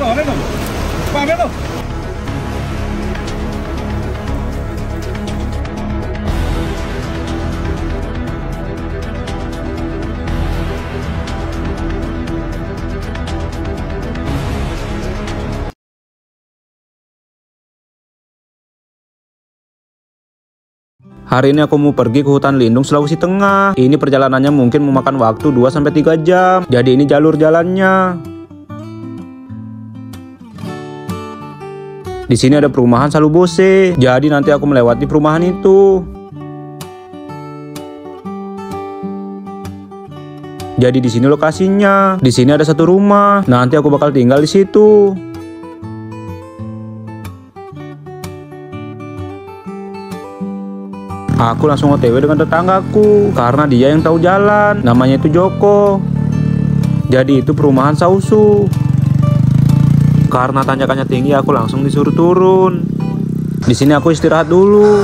Ameno. Pak Ameno. Hari ini aku mau pergi ke hutan lindung Sulawesi Tengah. Ini perjalanannya mungkin memakan waktu 2-3 jam. Jadi ini jalur jalannya. Di sini ada perumahan Salubose. Jadi nanti aku melewati perumahan itu. Jadi di sini lokasinya. Di sini ada satu rumah. Nanti aku bakal tinggal di situ. Aku langsung OTW dengan tetanggaku karena dia yang tahu jalan. Namanya itu Joko. Jadi itu perumahan Sausu. Karena tanjakannya tinggi, aku langsung disuruh turun. Di sini aku istirahat dulu.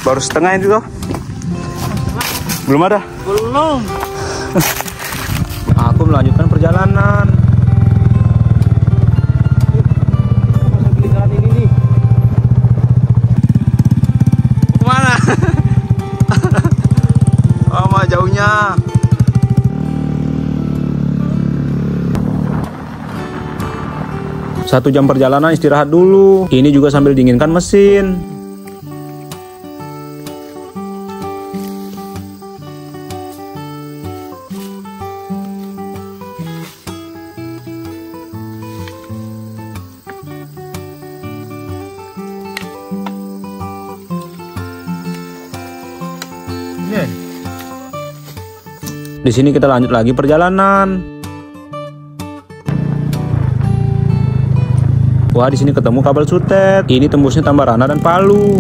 Baru setengah itu toh? Belum ada? Belum. Aku melanjutkan perjalanan. Jauhnya 1 jam perjalanan, istirahat dulu. Ini juga sambil dinginkan mesin. Di sini kita lanjut lagi perjalanan. Wah, di sini ketemu kabel sutet. Ini tembusnya Tambarana dan Palu.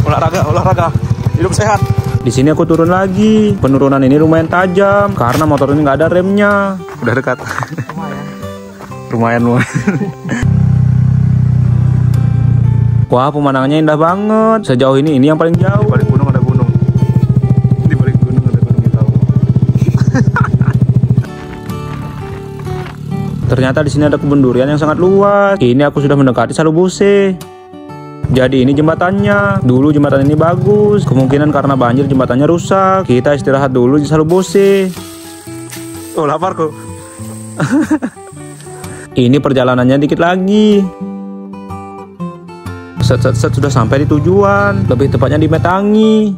Olahraga. Hidup sehat. Di sini aku turun lagi. Penurunan ini lumayan tajam karena motor ini nggak ada remnya. Udah dekat. Lumayan. Wah, pemandangannya indah banget. Sejauh ini yang paling jauh. Di balik gunung ada gunung. Di balik gunung ada gunung kita. Ternyata di sini ada kebun durian yang sangat luas. Ini aku sudah mendekati Salubose. Jadi ini jembatannya. Dulu jembatan ini bagus. Kemungkinan karena banjir jembatannya rusak. Kita istirahat dulu di Salubose. Oh, lapar kok. Ini perjalanannya dikit lagi. Set sudah sampai di tujuan. Lebih tepatnya di Metangi.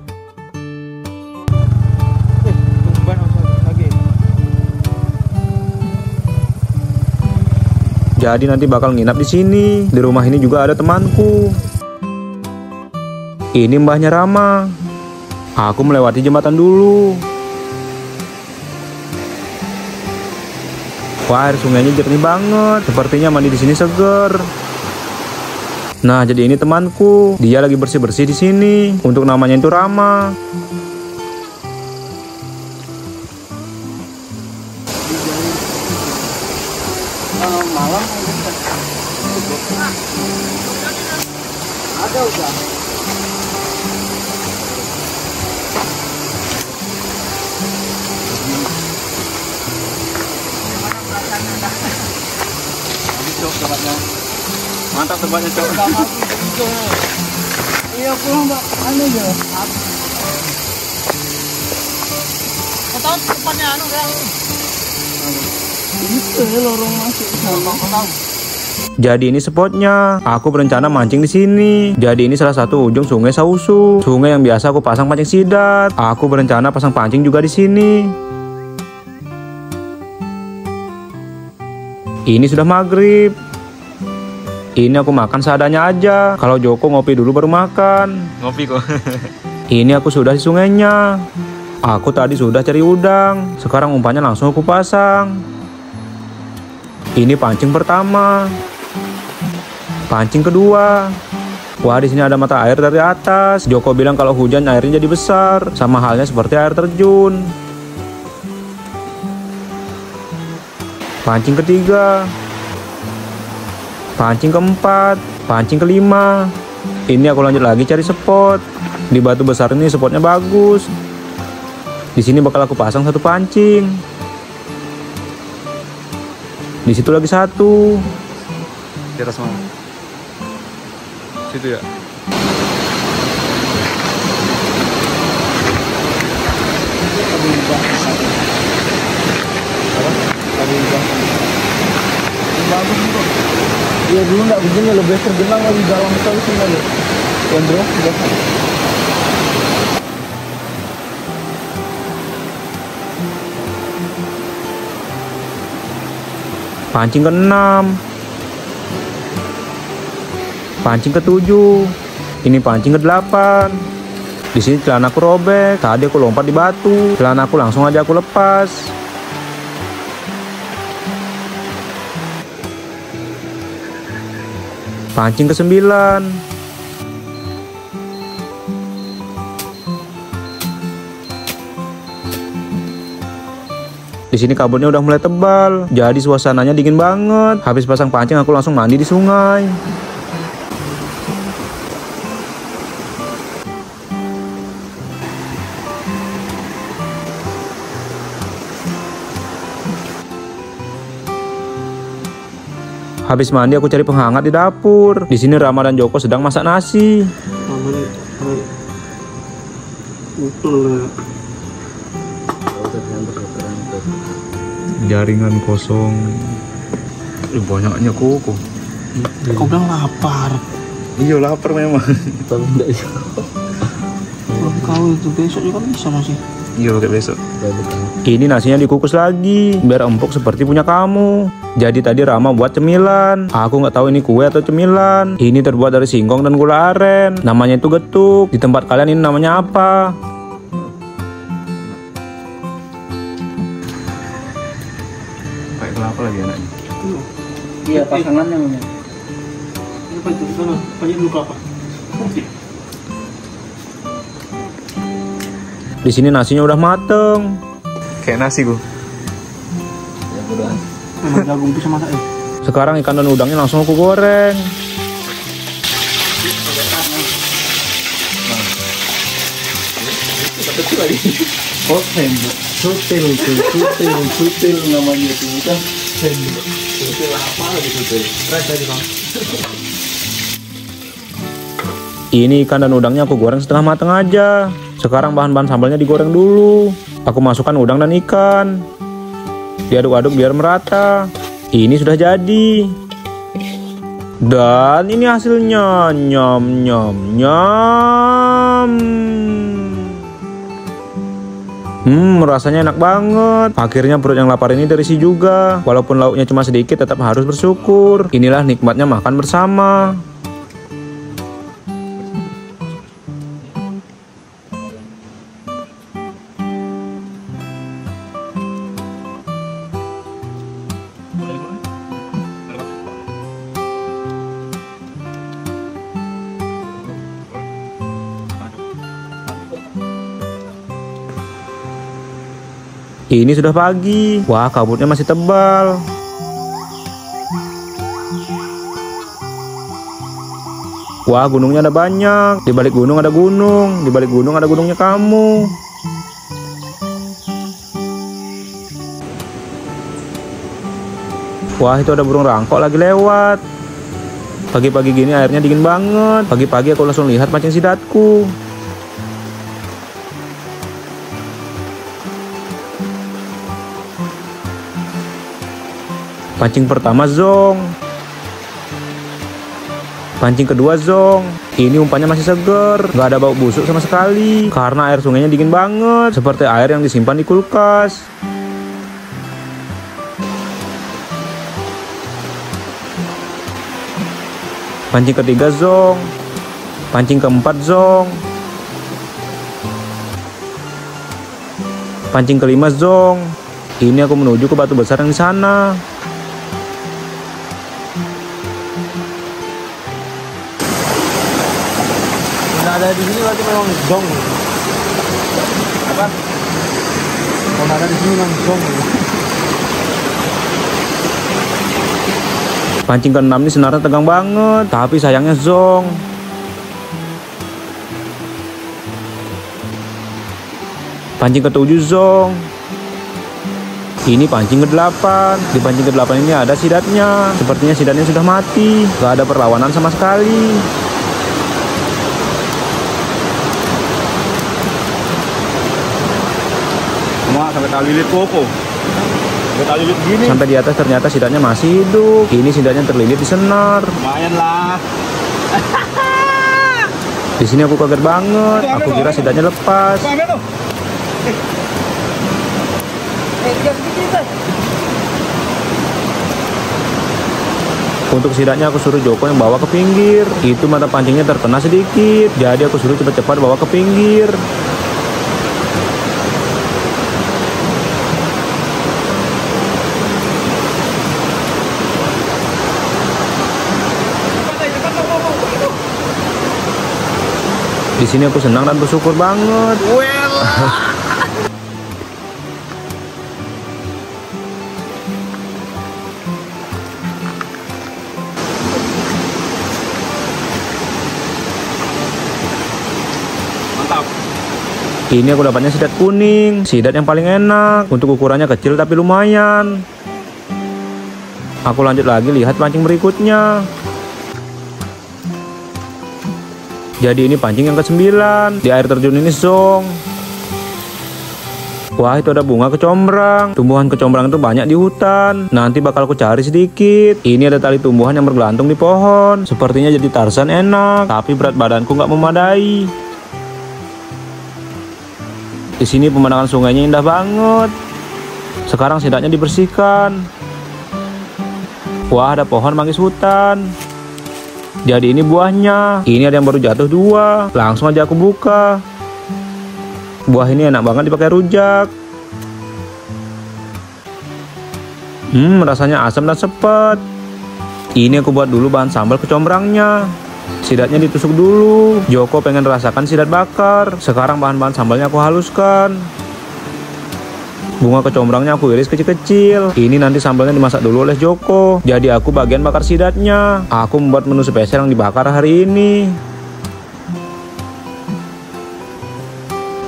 Jadi nanti bakal nginap di sini. Di rumah ini juga ada temanku. Ini mbahnya Rama. Aku melewati jembatan dulu. Wah, air sungainya jernih banget. Sepertinya mandi di sini seger. Nah, jadi ini temanku. Dia lagi bersih-bersih di sini. Untuk namanya itu Rama. Malam ada udah. Mantap tempatnya, Cok. Iya, pulang, Mbak. Anu ya. Tahu tempatnya anu kan. Ini lorong masuk sama. Jadi ini spotnya. Aku berencana mancing di sini. Jadi ini salah satu ujung sungai Sausu. Sungai yang biasa aku pasang pancing sidat. Aku berencana pasang pancing juga di sini. Ini sudah maghrib. Ini aku makan seadanya aja. Kalau Joko ngopi dulu baru makan. Ngopi kok. Ini aku sudah di sungainya. Aku tadi sudah cari udang. Sekarang umpannya langsung aku pasang. Ini pancing pertama. Pancing kedua. Wah, di sini ada mata air dari atas. Joko bilang kalau hujan airnya jadi besar. Sama halnya seperti air terjun. Pancing ketiga. Pancing keempat, pancing kelima, Ini aku lanjut lagi cari spot. Di batu besar ini spotnya bagus. Di sini bakal aku pasang satu pancing. Di situ lagi satu. Di atas mana? Situ ya. Iya dulu nggak begini, lebih tergenang lagi dalam sekali sih ya. Yang bro, udah. Pancing ke-6. Pancing ke-7. Ini pancing ke-8. Di sini celana aku robek. Tadi aku lompat di batu. Celana aku langsung aja aku lepas. Pancing ke-9. Di sini kabutnya udah mulai tebal, jadi suasananya dingin banget. Habis pasang pancing aku langsung mandi di sungai. Habis mandi aku cari penghangat di dapur. Di sini Rama dan Joko sedang masak nasi. Jaringan kosong. Banyaknya koko. Kau bilang lapar. Iya lapar memang. Tapi enggak ya. Kalau kau itu besok juga bisa masih. Iya pakai besok. Ini nasinya dikukus lagi biar empuk seperti punya kamu. Jadi tadi Rama buat cemilan. Aku nggak tahu ini kue atau cemilan. Ini terbuat dari singkong dan gula aren. Namanya itu getuk. Di tempat kalian ini namanya apa? Pakai kelapa lagi anaknya. Iya pasangannya namanya. Apa itu sana? Banyak dulu kelapa. Di sini nasinya udah mateng. Kayak nasi gua. Ya udah. Memang jagung bisa masak ya. Sekarang ikan dan udangnya langsung aku goreng. Oh sendok. Sutil namanya itu bukan sendok. Sutil apa lagi sutil? Fresh aja bang. Ini ikan dan udangnya aku goreng setengah mateng aja. Sekarang bahan-bahan sambalnya digoreng dulu. Aku masukkan udang dan ikan. Diaduk-aduk biar merata. Ini sudah jadi. Dan ini hasilnya. Nyam nyam nyam. Rasanya enak banget. Akhirnya perut yang lapar ini terisi juga. Walaupun lauknya cuma sedikit, tetap harus bersyukur. Inilah nikmatnya makan bersama. Ini sudah pagi. Wah, kabutnya masih tebal. Wah, gunungnya ada banyak. Di balik gunung ada gunung. Di balik gunung ada gunungnya kamu. Wah, itu ada burung rangkok lagi lewat. Pagi-pagi gini airnya dingin banget. Pagi-pagi aku langsung lihat pancing sidatku. Pancing pertama zong. Pancing kedua zong. Ini umpannya masih seger, nggak ada bau busuk sama sekali. Karena air sungainya dingin banget, seperti air yang disimpan di kulkas. Pancing ketiga zong. Pancing keempat zong. Pancing kelima zong. Ini aku menuju ke batu besar yang di sana. Ada di sini berarti memang zong. Apa? Kalau ada di sini memang zong. Pancing ke-6 ini senarnya tegang banget, tapi sayangnya zong. Pancing ke-7 zong. Ini pancing ke-8. Di pancing ke-8 ini ada sidatnya. Sepertinya sidatnya sudah mati. Gak ada perlawanan sama sekali. Cuma sampai tali lilit popo. Sampai tali lilit gini. Sampai di atas ternyata sidatnya masih hidup. Ini sidatnya terlilit di senar. Lumayan lah. Di sini aku kaget banget. Aku kira sidatnya lepas. Untuk sidatnya aku suruh Joko yang bawa ke pinggir. Itu mata pancingnya terkena sedikit. Jadi aku suruh cepat-cepat bawa ke pinggir. Di sini aku senang dan bersyukur banget. Mantap. Ini aku dapatnya sidat kuning, sidat yang paling enak. Untuk ukurannya kecil tapi lumayan. Aku lanjut lagi lihat pancing berikutnya. Jadi ini pancing yang ke-9 di air terjun ini zong. Wah, itu ada bunga kecombrang. Tumbuhan kecombrang itu banyak di hutan. Nanti bakal aku cari sedikit. Ini ada tali tumbuhan yang bergelantung di pohon. Sepertinya jadi Tarzan enak, tapi berat badanku nggak memadai. Di sini pemandangan sungainya indah banget. Sekarang sidatnya dibersihkan. Wah, ada pohon manggis hutan. Jadi ini buahnya. Ini ada yang baru jatuh 2. Langsung aja aku buka. Buah ini enak banget dipakai rujak. Rasanya asam dan sepet. Ini aku buat dulu bahan sambal kecombrangnya. Sidatnya ditusuk dulu. Joko pengen rasakan sidat bakar. Sekarang bahan-bahan sambalnya aku haluskan. Bunga kecombrangnya aku iris kecil-kecil. Ini nanti sambalnya dimasak dulu oleh Joko. Jadi aku bagian bakar sidatnya. Aku membuat menu spesial yang dibakar hari ini.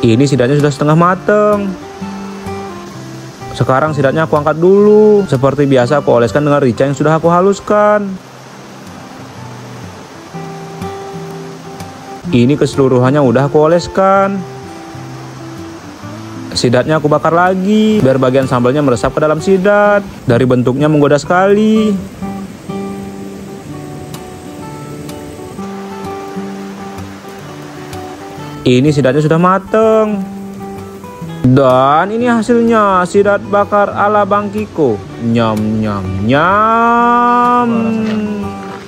Ini sidatnya sudah setengah mateng. Sekarang sidatnya aku angkat dulu. Seperti biasa aku oleskan dengan rica yang sudah aku haluskan. Ini keseluruhannya udah aku oleskan. Sidatnya aku bakar lagi, biar bagian sambalnya meresap ke dalam sidat. Dari bentuknya menggoda sekali. Ini sidatnya sudah mateng. Dan ini hasilnya, sidat bakar ala Bang Kiko. Nyam nyam nyam.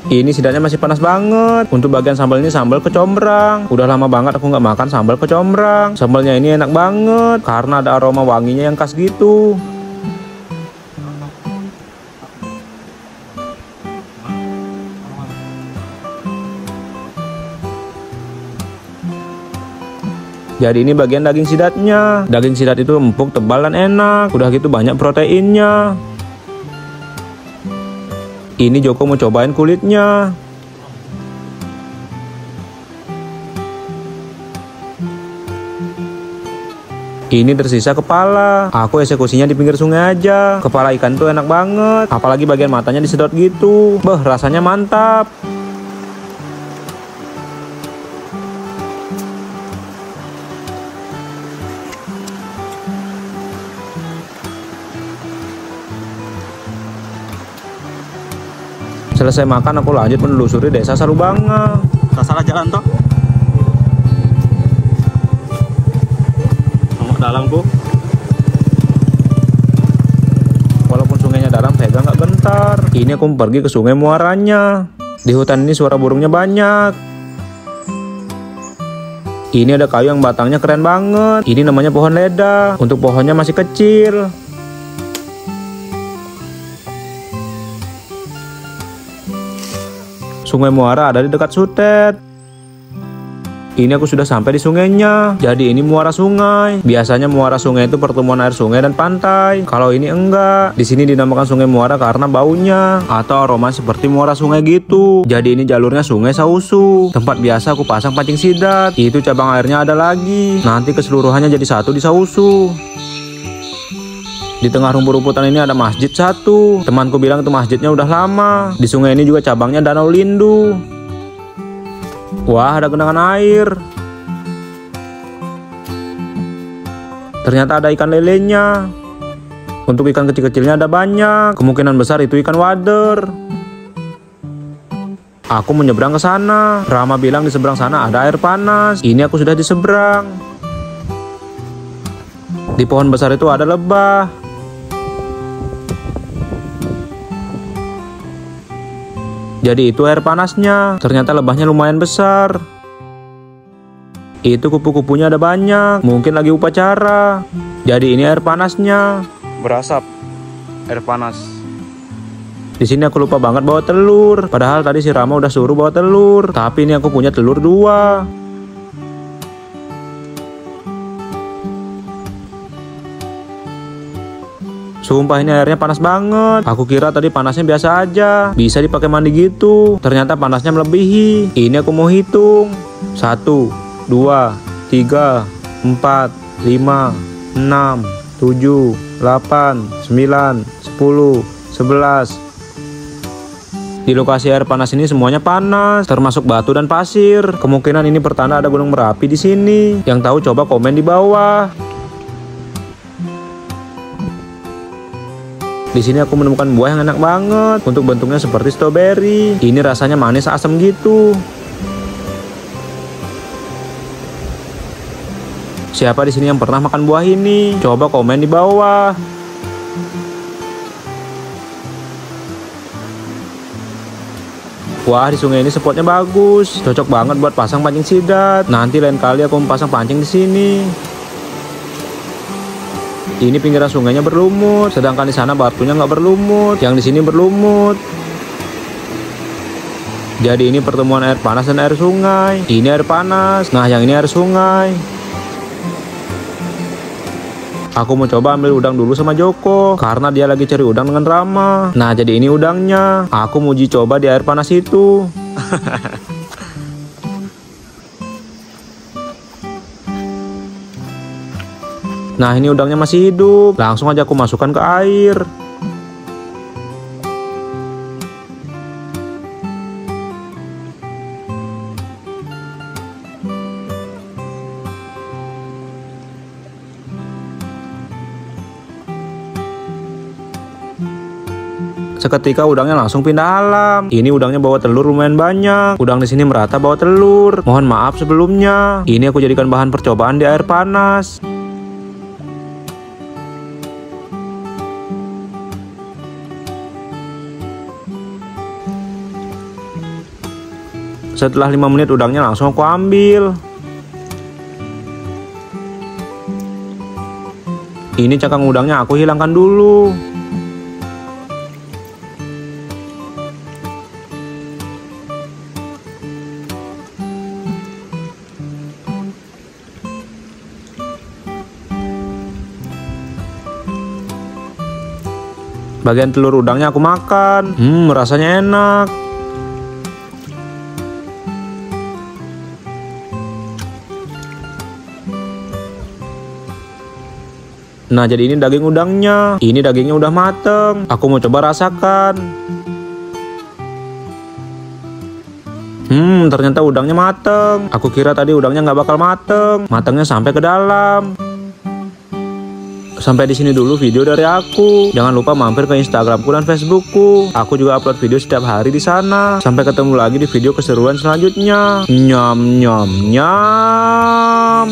Ini sidatnya masih panas banget. Untuk bagian sambal ini sambal kecombrang. Udah lama banget aku nggak makan sambal kecombrang. Sambalnya ini enak banget karena ada aroma wanginya yang khas gitu. Jadi ini bagian daging sidatnya. Daging sidat itu empuk, tebal, dan enak. Udah gitu banyak proteinnya. Ini Joko mau cobain kulitnya. Ini tersisa kepala. Aku eksekusinya di pinggir sungai aja. Kepala ikan tuh enak banget. Apalagi bagian matanya disedot gitu. Beh, rasanya mantap. Selesai makan aku lanjut menelusuri desa Salubanga. Salah jalan toh. Nomor dalam bu. Walaupun sungainya dalam, pegang nggak gentar. Ini aku pergi ke sungai muaranya. Di hutan ini suara burungnya banyak. Ini ada kayu yang batangnya keren banget. Ini namanya pohon leda. Untuk pohonnya masih kecil. Sungai Muara ada di dekat Sutet. Ini aku sudah sampai di sungainya. Jadi ini muara sungai. Biasanya muara sungai itu pertemuan air sungai dan pantai. Kalau ini enggak. Di sini dinamakan sungai muara karena baunya atau aroma seperti muara sungai gitu. Jadi ini jalurnya Sungai Sausu. Tempat biasa aku pasang pancing sidat. Itu cabang airnya ada lagi. Nanti keseluruhannya jadi satu di Sausu. Di tengah rumput-rumputan ini ada masjid satu. Temanku bilang itu masjidnya udah lama. Di sungai ini juga cabangnya Danau Lindu. Wah, ada genangan air. Ternyata ada ikan lelenya. Untuk ikan kecil-kecilnya ada banyak. Kemungkinan besar itu ikan wader. Aku menyeberang ke sana. Rama bilang di seberang sana ada air panas. Ini aku sudah di seberang. Di pohon besar itu ada lebah. Jadi itu air panasnya. Ternyata lebahnya lumayan besar. Itu kupu-kupunya ada banyak. Mungkin lagi upacara. Jadi ini air panasnya. Berasap air panas. Di sini aku lupa banget bawa telur. Padahal tadi si Rama udah suruh bawa telur. Tapi ini aku punya telur 2. Sumpah ini airnya panas banget. Aku kira tadi panasnya biasa aja, bisa dipakai mandi gitu. Ternyata panasnya melebihi. Ini aku mau hitung. 1, 2, 3, 4, 5, 6, 7, 8, 9, 10, 11. Di lokasi air panas ini semuanya panas, termasuk batu dan pasir. Kemungkinan ini pertanda ada gunung Merapi di sini. Yang tahu coba komen di bawah. Di sini aku menemukan buah yang enak banget. Untuk bentuknya seperti stroberi. Ini rasanya manis asam gitu. Siapa di sini yang pernah makan buah ini? Coba komen di bawah. Wah, di sungai ini spotnya bagus. Cocok banget buat pasang pancing sidat. Nanti lain kali aku mau pasang pancing di sini. Ini pinggiran sungainya berlumut, sedangkan di sana batunya nggak berlumut. Yang di sini berlumut. Jadi ini pertemuan air panas dan air sungai. Ini air panas. Nah, yang ini air sungai. Aku mau coba ambil udang dulu sama Joko, karena dia lagi cari udang dengan Rama. Nah, jadi ini udangnya. Aku mau uji coba di air panas itu. Nah, ini udangnya masih hidup. Langsung aja aku masukkan ke air. Seketika udangnya langsung pindah alam. Ini udangnya bawa telur lumayan banyak. Udang di sini merata bawa telur. Mohon maaf sebelumnya. Ini aku jadikan bahan percobaan di air panas. Setelah 5 menit udangnya langsung aku ambil. Ini cangkang udangnya aku hilangkan dulu. Bagian telur udangnya aku makan. Rasanya enak. Nah, jadi ini daging udangnya. Ini dagingnya udah mateng. Aku mau coba rasakan. Ternyata udangnya mateng. Aku kira tadi udangnya nggak bakal mateng. Matengnya sampai ke dalam. Sampai di sini dulu video dari aku. Jangan lupa mampir ke Instagramku dan Facebookku. Aku juga upload video setiap hari di sana. Sampai ketemu lagi di video keseruan selanjutnya. Nyam nyam nyam.